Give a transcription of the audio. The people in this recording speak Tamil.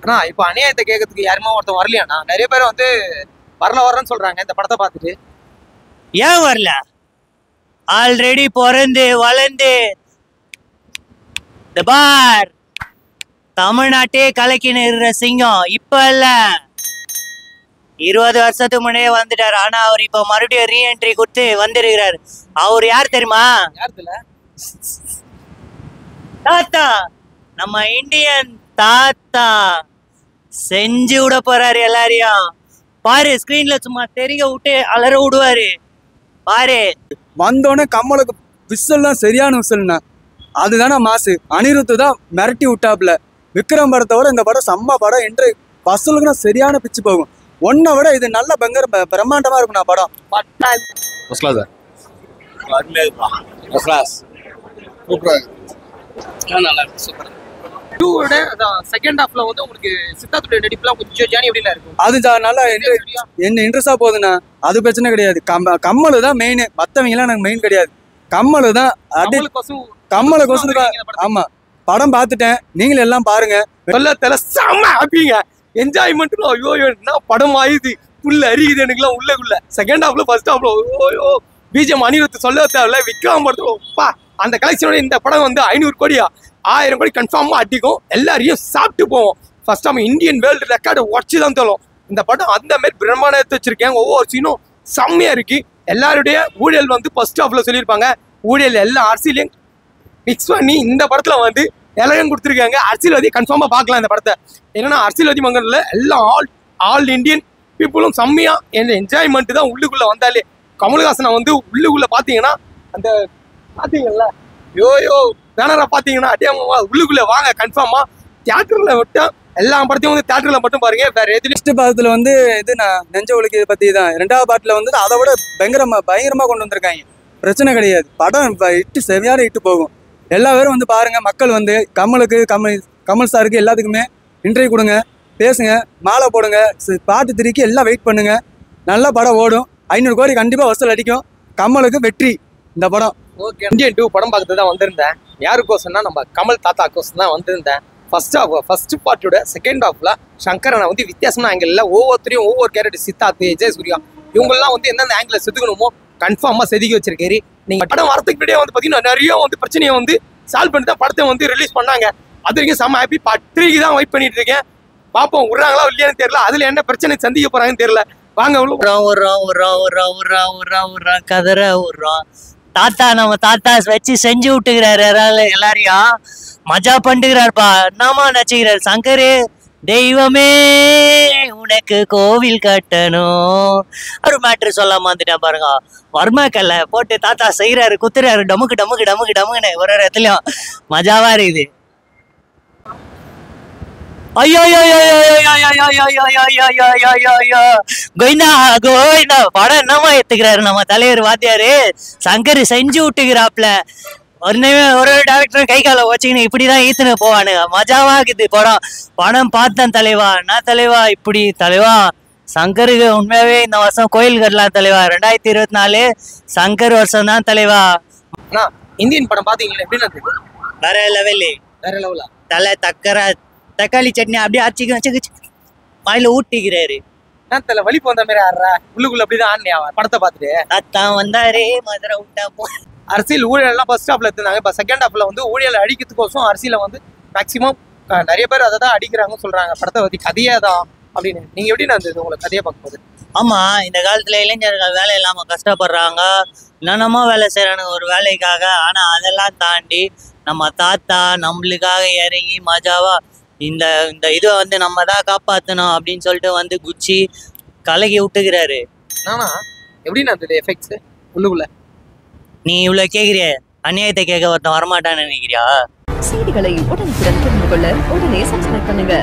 ஆனா இப்ப அநியாயத்தை கேட்கறதுக்கு யாருமே ஒருத்தன் வரலையாண்ணா? நிறைய பேர் வந்து வரலன்னு சொல்றாங்க இந்த படத்தை பார்த்துட்டு. ஏன் வரல? ஆல்ரெடி பிறந்து வளர்ந்து பார் தமிழ்நாட்டே கலக்கின்னு இருக்கிற சிங்கம் இப்ப இல்ல, 20 வருஷத்துக்கு முன்னே வந்துட்டாரு. ஆனா அவர் இப்ப மறுபடியும் ரீஎன்ட்ரி கொடுத்து வந்திருக்கிறாரு. அவர் யார் தெரியுமா? தாத்தா, நம்ம இந்தியன் தாத்தா செஞ்சு விட போறாரு எல்லாரையும். பாரு, ஸ்கிரீன்ல சும்மா தெரிய விட்டு அலற விடுவாரு பாரு. வந்தோடனே கமலுக்கு விசில்லாம் சரியான விசில்னா அதுதானே மாசு. அனிருத்து தான் மிரட்டி விட்டாப்ல. விக்ரம் படத்தோட இந்த படம் செம்ம படம். என்று வசூலுக்குன்னா சரியான பிச்சு போகும். ஒன்னை விட இது நல்ல பிரம்மாண்டமா இருக்கும். நான் படம் செகண்ட் ஹாஃப்ல வந்து உங்களுக்கு சித்தார்த்துடைய நடிப்புலாம் கொஞ்சம் ஜானி எப்படிலாம் இருக்கும். அது நல்லா என்ன இன்ட்ரெஸ்டா போகுதுண்ணா. அது பிரச்சனை கிடையாது. கம்மலு தான் மெயின். மற்றவங்க எல்லாம் எனக்கு மெயின் கிடையாது. கம்மலு தான். கம்மலை கொசு. ஆமா, படம் பார்த்துட்டேன். நீங்களும் எல்லாம் பாருங்க. செம்ம ஹாப்பிங்க. என்ஜாய்மெண்ட். ஐயோ என்ன படம் ஆயுது. புல்ல அரிக்குது எனக்குலாம் உள்ளக்குள்ள. செகண்ட் ஹாஃப்ல ஃபர்ஸ்ட் ஹாஃப்ல ஓயோ பிஜிஎம் அனிருத் சொல்ல தேவையில்ல. விக்ரம் படத்துல அந்த கலெக்ஷனோட இந்த படம் வந்து 500 கோடியா 1000 கோடி கன்ஃபார்மா அடிக்கும். எல்லாரையும் சாப்பிட்டு போவோம். First time Indian world record உடச்சு தான் தரும் இந்த படம். அந்த மாதிரி பிரம்மாண்டத்தை வச்சிருக்கேன். ஒவ்வொரு சீனும் செம்மையா இருக்கு. எல்லாருடைய ஊழல் வந்து ஃபர்ஸ்ட் ஹாஃப்ல சொல்லியிருப்பாங்க. ஊழல் எல்லா அரசியலையும் மிக்ஸ் பண்ணி இந்த படத்துல வந்து எல்லாரும் கொடுத்துருக்காங்க. அரசியல்வாதி கன்ஃபார்மா பார்க்கலாம் இந்த படத்தை. என்னன்னா அரசியல்வாதி மங்கல்ல எல்லாம் ஆல் இண்டியன் பீப்புளும் செம்மையா என்ஜாய்மெண்ட் தான். உள்ளுக்குள்ள வந்தாலே கமல்ஹாசனை வந்து உள்ளுக்குள்ள பாத்தீங்கன்னா அந்த பாத்தீங்கல்ல யோயோ பேனரை பாத்தீங்கன்னா அடியாம உள்ளுக்குள்ள வாங்க. கன்ஃபார்மா தியேட்டர்ல விட்டா எல்லா படத்தையும் வந்து தியேட்டர்ல மட்டும் பாருங்க. வேற எது படத்துல வந்து இது நான் நெஞ்ச ஒழுக்கு பத்தி தான். 2வது பாட்டுல வந்து அதை விட பயங்கரமா கொண்டு வந்திருக்காங்க. பிரச்சனை கிடையாது. படம் இட்டு செமையான இட்டு போகும். எல்லா பேரும் வந்து பாருங்க. மக்கள் வந்து கமலுக்கு கமல் சாருக்கு எல்லாத்துக்குமே இன்டர்வியூ கொடுங்க, பேசுங்க, மாலை போடுங்க, பாட்டு திருக்கி எல்லாம் வெயிட் பண்ணுங்க. நல்ல படம் ஓடும். 500 கோடி கண்டிப்பா வசூல் அடிக்கும். கமலுக்கு வெற்றி இந்த படம். ஓகே, இந்தியன் 2 படம் பார்க்கறது தான் வந்திருந்தேன். யாருக்கோசம்னா நம்ம கமல் தாத்தா கோசம் தான் வந்திருந்தேன். ஃபர்ஸ்ட் பார்ட்டோட செகண்ட் ஹாஃப்ல சங்கரனை வந்து வித்தியாசமான ஆங்கிள் ஒவ்வொருத்தரையும் ஒவ்வொரு கேரக்டர் சித்தார்த்து, விஜய் சூர்யா இவங்கெல்லாம் வந்து எந்தெந்த ஆங்கிள் செதுக்கணுமோ கன்ஃபார்மா செதுக்கி வச்சிருக்காரு. நீங்க படம் வரதுக்கு முன்னாடியே வந்து பாத்தீங்கன்னா நிறைய வந்து பிரச்சனையை வந்து சால்வ் பண்ணி தான் படத்தை வந்து ரிலீஸ் பண்ணாங்க. அது வரைக்கும் செம்ம ஹாப்பி. பத்திரிக்கை தான் வெயிட் பண்ணிட்டு இருக்கேன். பாப்போம் விடுறாங்களா இல்லையான்னு தெரியல. அதுல என்ன பிரச்சனை சந்திக்க போறாங்கன்னு தெரியல. வாங்க கதற விடுறோம். தாத்தா நம்ம தாத்தா வச்சு செஞ்சு விட்டுக்கிறாரு. எல்லாரையும் மஜா பண்ணிக்கிறாருப்பா. என்னமா நச்சுக்கிறாரு சங்கரு. தெய்வமே உனக்கு கோவில் கட்டணும். ஒரு மேட்ரு சொல்லாம வந்துட்டேன் பாருங்க. வர்மாக்கல்ல போட்டு தாத்தா செய்யறாரு, குத்துறாரு. டமுக்கு டமுக்கு டமுக்கு டமுக்குன்னு ஒரு இடத்துலயும் மஜாவா இருக்குது. ஐயோ கோயிந்தா கோயிந்தா படம் என்னமா எடுத்துக்கிறாரு நம்ம தலைவர் வாத்தியாரு. சங்கர் செஞ்சு விட்டுக்கிறாப்ல. ஒரு டேரக்டர் கை கால வச்சுக்கின்னு இப்படிதான் ஈத்துன்னு போவானுங்க. மஜாவா இருக்குது படம். படம் பார்த்தேன் தலைவா. என்ன தலைவா இப்படி தலைவா. சங்கருக்கு உண்மையாவே இந்த வருஷம் கோயில் கட்டலாம் தலைவா. 2024 சங்கர் வருஷம் தான் தலைவா. இந்தியன் படம் பாத்தீங்களா எப்படின்னா வேற லெவலு. வேற லெவலா தலை தக்காளி சட்னி அப்படியே அரைச்சிக்க வாயில ஊட்டிக்கிறாரு. தலை வலிப்பு வந்த மாதிரி ஆடுறா. உள்ளுக்குள்ள அப்படிதான் ஆடினியா படத்தை பார்த்துட்டு. அத்தான் வந்தாரே மதுரை விட்டா போ. அரசியல் ஊழல் எல்லாம் ஃபர்ஸ்ட் ஹாஃப்ல எடுத்தாங்க. இப்ப செகண்ட் ஹாஃப்ல வந்து ஊழல் அடிக்கிறதுக்கோசம் அரசியல வந்து மேக்சிமம் நிறைய பேர் அதை தான் அடிக்கிறாங்கன்னு சொல்றாங்க. படத்தை பத்தி கதையே தான் அப்படின்னு நீங்க எப்படி இருந்தது உங்களுக்கு கதையை பார்க்கும்போது? ஆமா, இந்த காலத்துல இளைஞர்கள் வேலை இல்லாம கஷ்டப்படுறாங்க. என்னென்னமோ வேலை செய்யறானுங்க ஒரு வேலைக்காக. ஆனா அதெல்லாம் தாண்டி நம்ம தாத்தா நம்மளுக்காக இறங்கி மஜாவா இந்த இதை வந்து நம்ம தான் காப்பாற்றணும் அப்படின்னு சொல்லிட்டு வந்து குச்சி கலகி விட்டுக்கிறாரு. நானா எப்படி இருந்தது எஃபெக்ட்ஸ் உள்ளுக்குள்ள? நீ இவ்வளவு கேக்குறிய, அநியாயத்தை கேட்க ஒருத்தன் வரமாட்டான்னு நினைக்கிறியா? செய்திகளை உடனுக்குடன் தெரிந்து கொள்ள உடனே சப்ஸ்கிரைப் பண்ணுங்க.